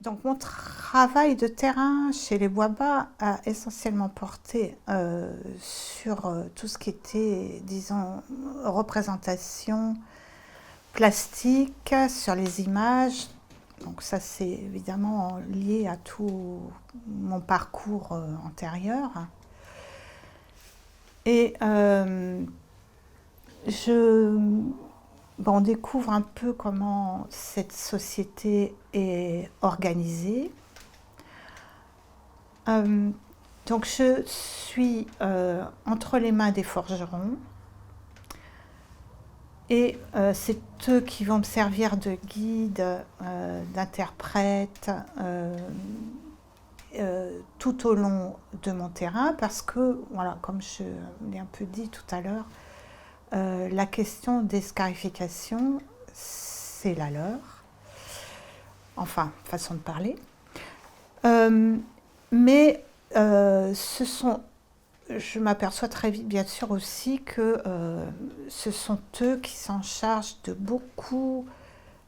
Donc mon travail de terrain chez les Bois-Bas a essentiellement porté sur tout ce qui était, disons, représentation plastique, sur les images. Donc ça c'est évidemment lié à tout mon parcours antérieur. Et on découvre un peu comment cette société est organisée. Donc je suis entre les mains des forgerons et c'est eux qui vont me servir de guide, d'interprète tout au long de mon terrain parce que, voilà, comme je l'ai un peu dit tout à l'heure, la question des scarifications, c'est la leur. Enfin, façon de parler. Mais je m'aperçois très vite, bien sûr, aussi que ce sont eux qui s'en chargent de beaucoup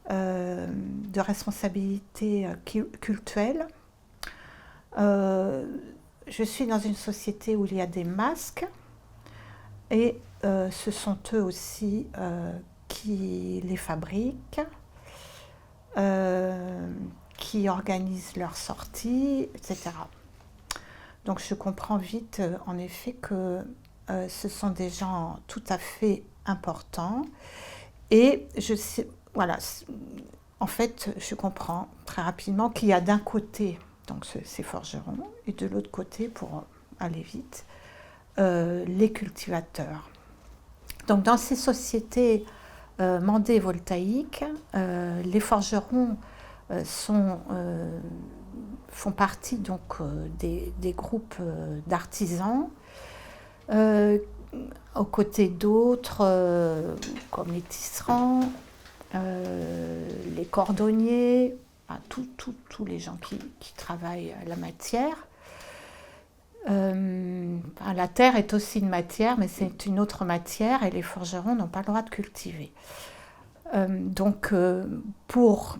de responsabilités cultuelles. Je suis dans une société où il y a des masques et ce sont eux aussi qui les fabriquent, qui organisent leurs sorties, etc. Donc je comprends vite, en effet, que ce sont des gens tout à fait importants. Et voilà, en fait, je comprends très rapidement qu'il y a d'un côté donc ces forgerons et de l'autre côté, pour aller vite, les cultivateurs. Donc dans ces sociétés mandévoltaïques, les forgerons font partie donc des groupes d'artisans aux côtés d'autres comme les tisserands, les cordonniers, enfin, tous les gens qui travaillent la matière. La terre est aussi une matière, mais c'est une autre matière et les forgerons n'ont pas le droit de cultiver. Donc pour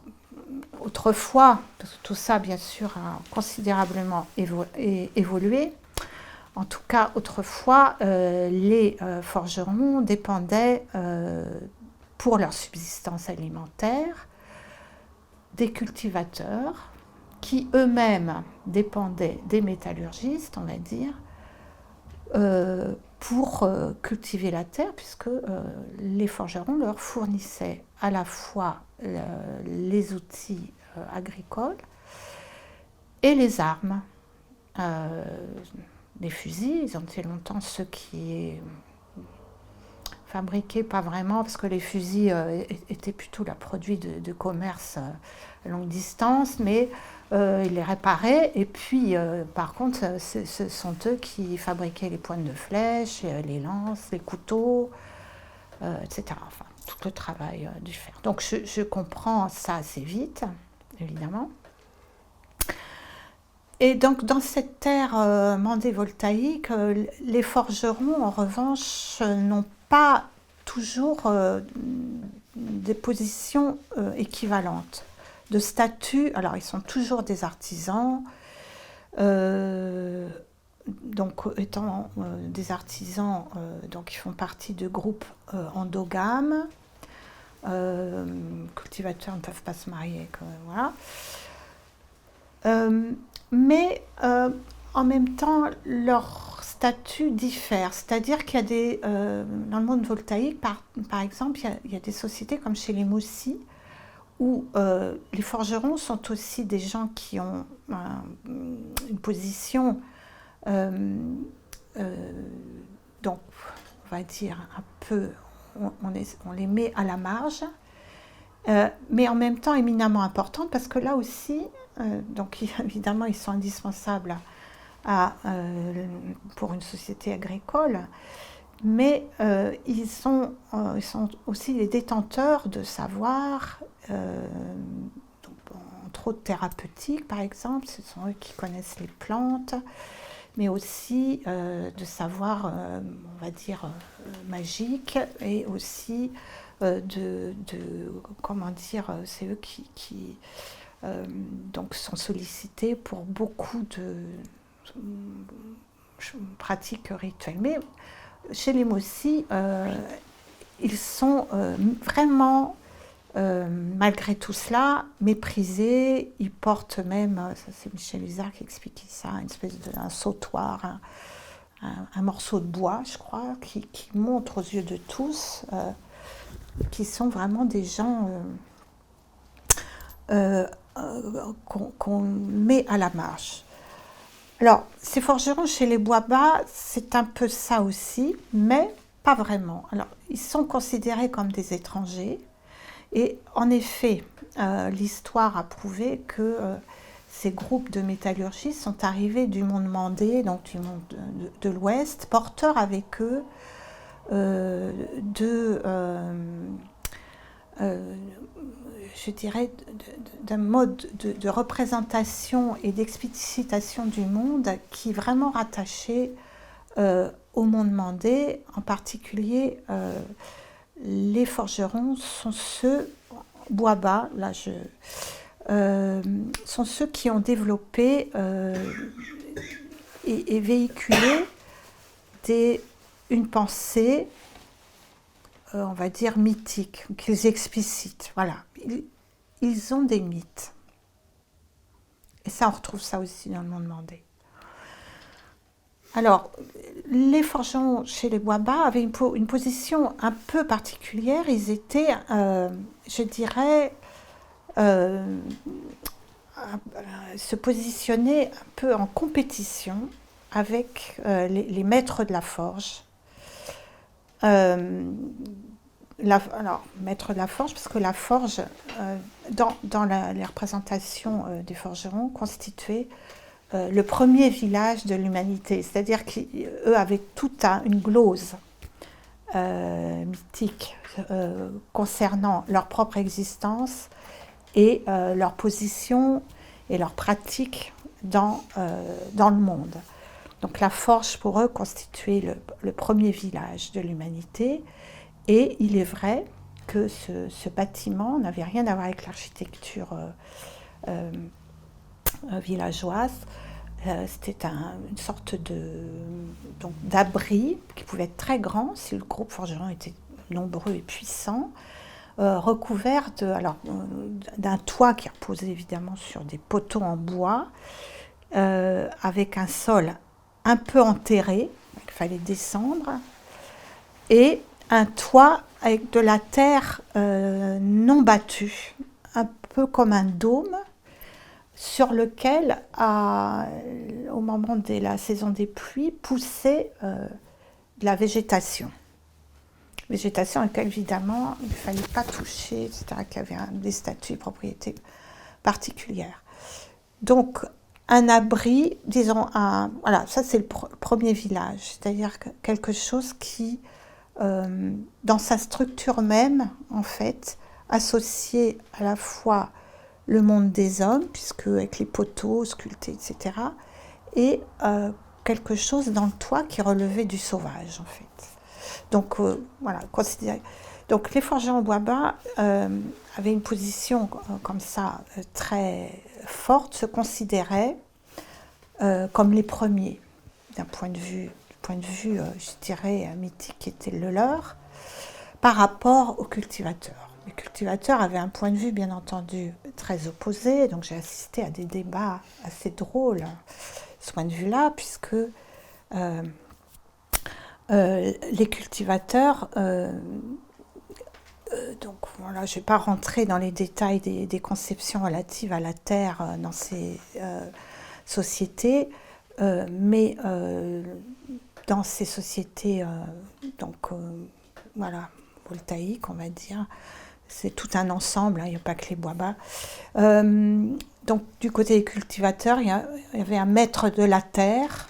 autrefois, parce que tout ça bien sûr a considérablement évolué, en tout cas autrefois les forgerons dépendaient pour leur subsistance alimentaire des cultivateurs qui eux-mêmes dépendaient des métallurgistes, on va dire, pour cultiver la terre, puisque les forgerons leur fournissaient à la fois les outils agricoles et les armes. Les fusils, ils ont été longtemps ceux qui fabriquaient, pas vraiment, parce que les fusils étaient plutôt le produit de commerce à longue distance, mais ils les réparaient. Et puis, par contre, ce sont eux qui fabriquaient les pointes de flèches, les lances, les couteaux, etc. Enfin, tout le travail du fer. Donc, je comprends ça assez vite, évidemment. Et donc, dans cette terre mandévoltaïque, les forgerons, en revanche, n'ont pas toujours des positions équivalentes de statut. Alors, ils sont toujours des artisans, donc étant des artisans, donc ils font partie de groupes endogames. Cultivateurs ne peuvent pas se marier, voilà. Mais en même temps, leur statut diffère. C'est-à-dire qu'il y a dans le monde voltaïque, par exemple, il y a des sociétés comme chez les Moussis, où les forgerons sont aussi des gens qui ont une position Euh, donc, on va dire un peu, on les met à la marge, mais en même temps éminemment importantes parce que là aussi, donc évidemment, ils sont indispensables pour une société agricole, mais ils sont aussi les détenteurs de savoir, entre autres thérapeutiques par exemple, ce sont eux qui connaissent les plantes, mais aussi de savoir, on va dire, magique, et aussi comment dire, c'est eux qui donc sont sollicités pour beaucoup de pratiques rituelles. Mais chez les Mossi, ils sont vraiment, malgré tout cela, méprisés. Ils portent même, ça c'est Michel Hussard qui expliquait ça, une espèce d'un sautoir, un morceau de bois, je crois, qui montre aux yeux de tous qui sont vraiment des gens qu'on met à la marge. Alors, ces forgerons chez les Bois-Bas, c'est un peu ça aussi, mais pas vraiment. Alors, ils sont considérés comme des étrangers, et en effet, l'histoire a prouvé que ces groupes de métallurgistes sont arrivés du monde mandé, donc du monde de l'Ouest, porteurs avec eux je dirais, d'un mode de représentation et d'explicitation du monde qui est vraiment rattaché au monde mandé. En particulier, les forgerons sont ceux, Bois-Bas, là sont ceux qui ont développé et véhiculé une pensée, on va dire, mythique, qu'ils explicitent. Voilà. Ils ont des mythes. Et ça, on retrouve ça aussi dans le monde mandé. Alors, les forgerons chez les Bois-Bas avaient une position un peu particulière. Ils étaient, je dirais, se positionner un peu en compétition avec les maîtres de la forge. Alors, maître de la forge, parce que la forge, dans les représentations des forgerons, constituait le premier village de l'humanité. C'est-à-dire qu'eux avaient toute une glose mythique concernant leur propre existence et leur position et leur pratique dans le monde. Donc la forge, pour eux, constituait le premier village de l'humanité. Et il est vrai que ce bâtiment n'avait rien à voir avec l'architecture villageoise. C'était une sorte d'abri qui pouvait être très grand si le groupe forgeron était nombreux et puissant, recouvert d'un toit qui reposait évidemment sur des poteaux en bois, avec un sol un peu enterré, il fallait descendre, et un toit avec de la terre non battue, un peu comme un dôme, sur lequel, au moment de la saison des pluies, poussait de la végétation. Végétation à laquelle, évidemment, il ne fallait pas toucher, etc., qui avait des statuts et propriétés particulières. Donc, un abri, disons, voilà, ça c'est le premier village, c'est-à-dire quelque chose qui, dans sa structure même, en fait, associait à la fois le monde des hommes, puisque avec les poteaux sculptés, etc., et quelque chose dans le toit qui relevait du sauvage, en fait. Donc, voilà, considéré. Donc, les forgerons Bois-Bas avaient une position comme ça très forte, se considéraient comme les premiers, d'un point de vue, je dirais, mythique qui était le leur, par rapport aux cultivateurs. Les cultivateurs avaient un point de vue, bien entendu, très opposé, donc j'ai assisté à des débats assez drôles, ce point de vue-là, puisque les cultivateurs, donc voilà, je ne vais pas rentrer dans les détails des conceptions relatives à la terre dans ces sociétés, mais dans ces sociétés voilà, voltaïques, on va dire, c'est tout un ensemble, hein, il n'y a pas que les bois bas. Donc du côté des cultivateurs, il y avait un maître de la terre,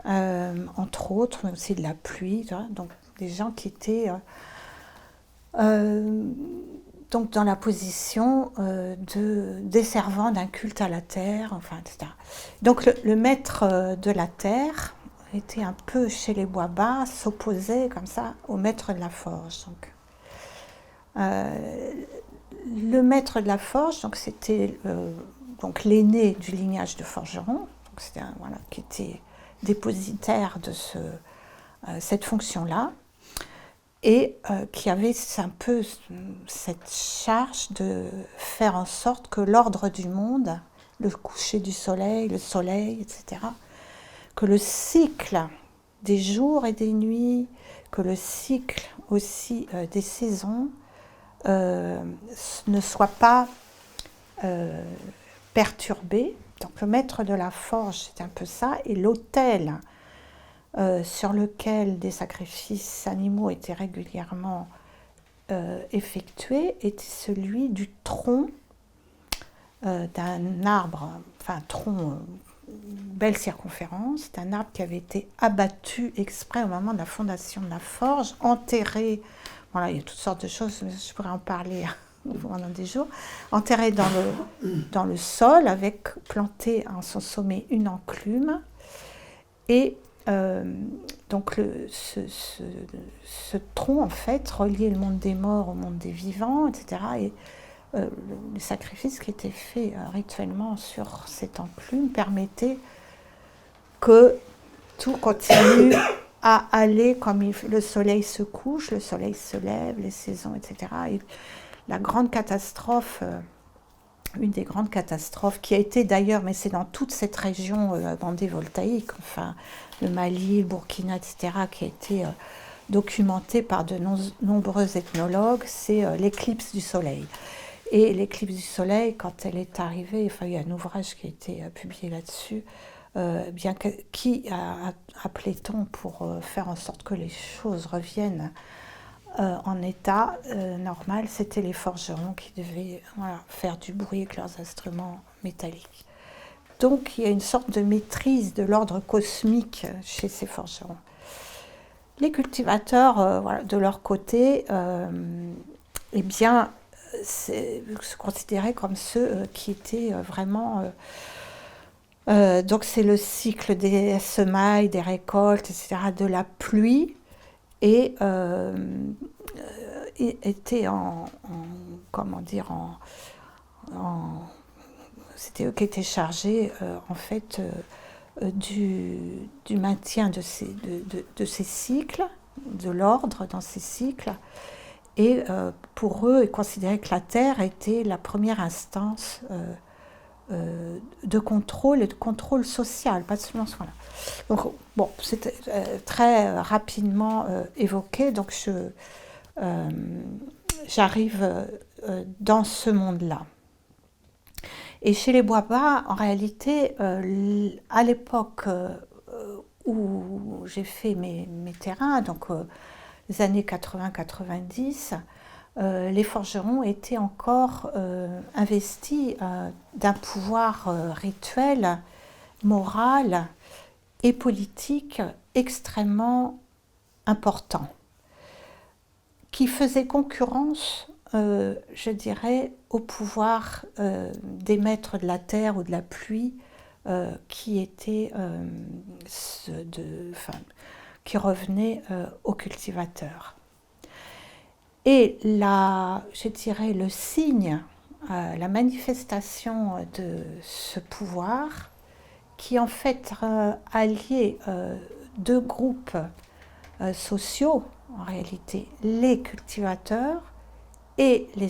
entre autres, mais aussi de la pluie, donc des gens qui étaient donc dans la position des servants d'un culte à la terre, enfin, etc. Donc le maître de la terre était un peu chez les bois bas, s'opposait comme ça au maître de la forge. Donc, le maître de la forge, donc c'était donc l'aîné du lignage de forgerons, donc c'était voilà, qui était dépositaire de cette fonction-là, et qui avait un peu cette charge de faire en sorte que l'ordre du monde, le coucher du soleil, le soleil, etc., que le cycle des jours et des nuits, que le cycle aussi des saisons ne soit pas perturbé. Donc le maître de la forge, c'est un peu ça, et l'autel sur lequel des sacrifices animaux étaient régulièrement effectués était celui du tronc d'un arbre, enfin tronc, belle circonférence, c'est un arbre qui avait été abattu exprès au moment de la fondation de la forge, enterré, voilà, il y a toutes sortes de choses, mais je pourrais en parler pendant des jours, enterré dans le sol, avec planté en son sommet une enclume, et donc ce tronc, en fait, reliait le monde des morts au monde des vivants, etc., et le sacrifice qui était fait rituellement sur cette enclume permettait que tout continue à aller comme le soleil se couche, le soleil se lève, les saisons, etc. Et la grande catastrophe, une des grandes catastrophes qui a été d'ailleurs, mais c'est dans toute cette région Vendée voltaïque, enfin le Mali, le Burkina, etc., qui a été documentée par de nombreux ethnologues, c'est l'éclipse du soleil. Et l'éclipse du soleil, quand elle est arrivée, enfin, il y a un ouvrage qui a été publié là-dessus, qui a appelé-on pour faire en sorte que les choses reviennent en état normal, c'était les forgerons qui devaient faire du bruit avec leurs instruments métalliques. Donc il y a une sorte de maîtrise de l'ordre cosmique chez ces forgerons. Les cultivateurs, de leur côté, eh bien, se considéraient comme ceux qui étaient vraiment... donc c'est le cycle des semailles, des récoltes, etc., de la pluie, et étaient c'était eux qui étaient chargés, en fait, du maintien de ces cycles, de l'ordre dans ces cycles. Et pour eux, ils considéraient que la Terre était la première instance de contrôle et de contrôle social, pas seulement ce là. Donc, bon, c'était très rapidement évoqué, donc j'arrive dans ce monde-là. Et chez les bois bas, en réalité, à l'époque où j'ai fait mes terrains, donc les années 80-90, les forgerons étaient encore investis d'un pouvoir rituel, moral et politique extrêmement important, qui faisait concurrence, je dirais, au pouvoir des maîtres de la terre ou de la pluie, qui était qui revenait aux cultivateurs. Et je dirais, le signe, la manifestation de ce pouvoir, qui en fait alliait deux groupes sociaux, en réalité, les cultivateurs et les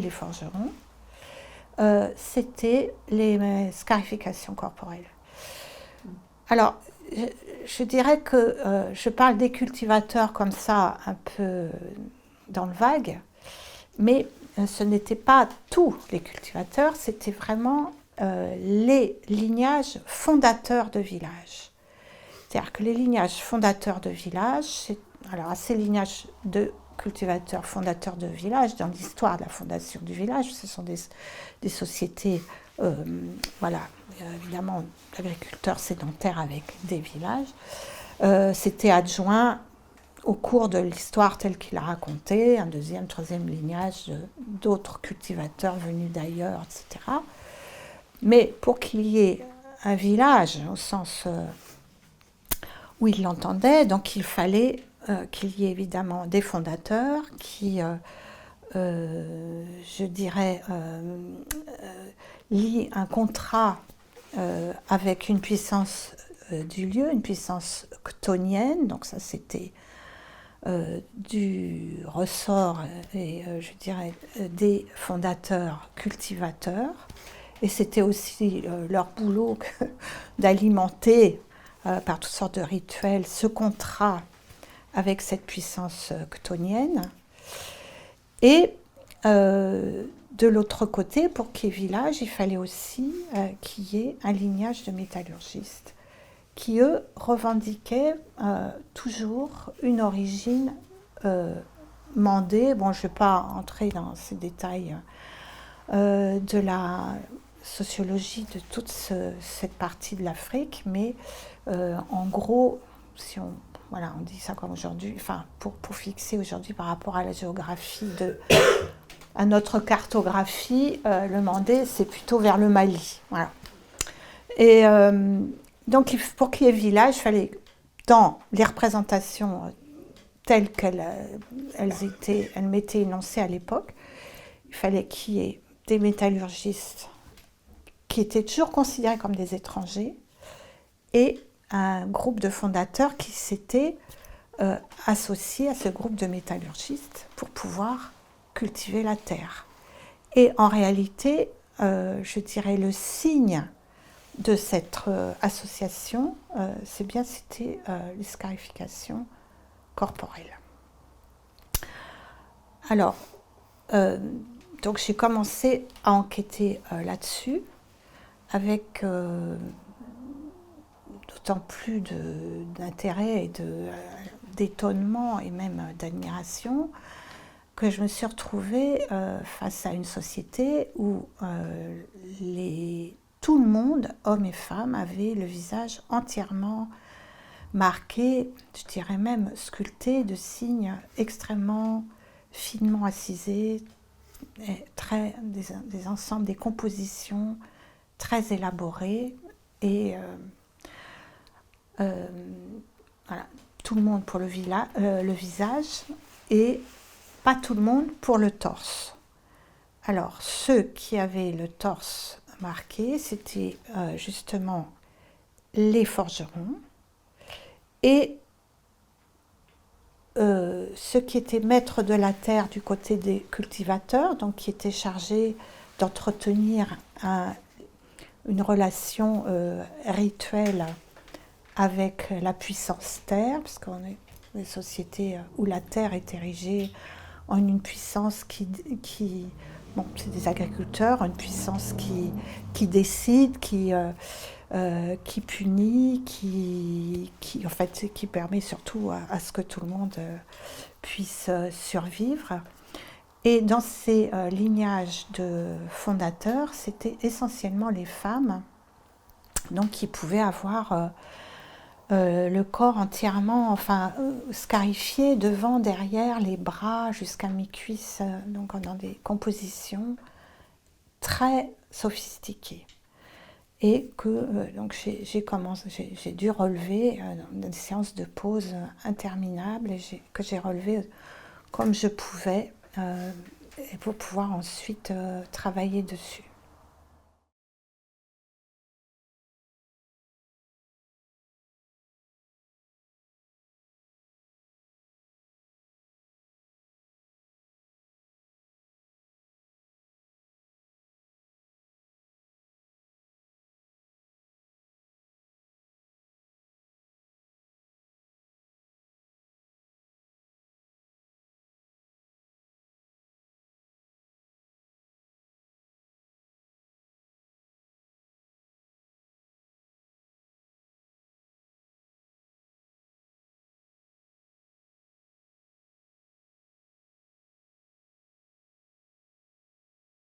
forgerons, c'était les scarifications corporelles. Alors, je dirais que je parle des cultivateurs comme ça, un peu dans le vague, mais ce n'étaient pas tous les cultivateurs, c'était vraiment les lignages fondateurs de villages. C'est-à-dire que les lignages fondateurs de villages, alors à ces lignages de cultivateurs fondateurs de villages, dans l'histoire de la fondation du village, ce sont des sociétés, voilà, évidemment, d'agriculteurs sédentaires avec des villages. C'était adjoint au cours de l'histoire telle qu'il a raconté, un deuxième, troisième lignage d'autres cultivateurs venus d'ailleurs, etc. Mais pour qu'il y ait un village, au sens où il l'entendait, donc il fallait qu'il y ait évidemment des fondateurs qui, je dirais, lient un contrat avec une puissance du lieu, une puissance chtonienne, donc ça c'était du ressort et je dirais des fondateurs cultivateurs, et c'était aussi leur boulot d'alimenter par toutes sortes de rituels ce contrat avec cette puissance chtonienne. Et de l'autre côté, pour qu'il y ait village, il fallait aussi qu'il y ait un lignage de métallurgistes qui, eux, revendiquaient toujours une origine mandée. Bon, je ne vais pas entrer dans ces détails de la sociologie de toute cette partie de l'Afrique, mais en gros, si on, voilà, on dit ça comme aujourd'hui, enfin, pour fixer aujourd'hui par rapport à la géographie, à notre cartographie, le Mandé, c'est plutôt vers le Mali. Voilà. Et donc, pour qu'il y ait village, il fallait, dans les représentations telles elles m'étaient énoncées à l'époque, il fallait qu'il y ait des métallurgistes qui étaient toujours considérés comme des étrangers et un groupe de fondateurs qui s'étaient associés à ce groupe de métallurgistes pour pouvoir cultiver la terre. Et en réalité, je dirais le signe de cette association, c'était les scarifications corporelles. Alors, donc j'ai commencé à enquêter là-dessus avec d'autant plus d'intérêt et d'étonnement et même d'admiration que je me suis retrouvée face à une société où tout le monde, hommes et femmes, avait le visage entièrement marqué, je dirais même sculpté de signes extrêmement finement ascisés, des ensembles, des compositions très élaborées et voilà, tout le monde pour le visage et pas tout le monde pour le torse. Alors, ceux qui avaient le torse marqué, c'était justement les forgerons et ceux qui étaient maîtres de la terre du côté des cultivateurs, donc qui étaient chargés d'entretenir une relation rituelle avec la puissance terre, parce qu'on est des sociétés où la terre est érigée en une puissance qui bon, c'est des agriculteurs, une puissance qui décide, qui punit, en fait, qui permet surtout à ce que tout le monde puisse survivre. Et dans ces lignages de fondateurs, c'était essentiellement les femmes, donc qui pouvaient avoir le corps entièrement, scarifié devant, derrière, les bras jusqu'à mi-cuisse, donc dans des compositions très sophistiquées. Et que donc j'ai dû relever des séances de pause interminables que j'ai relevées comme je pouvais et pour pouvoir ensuite travailler dessus.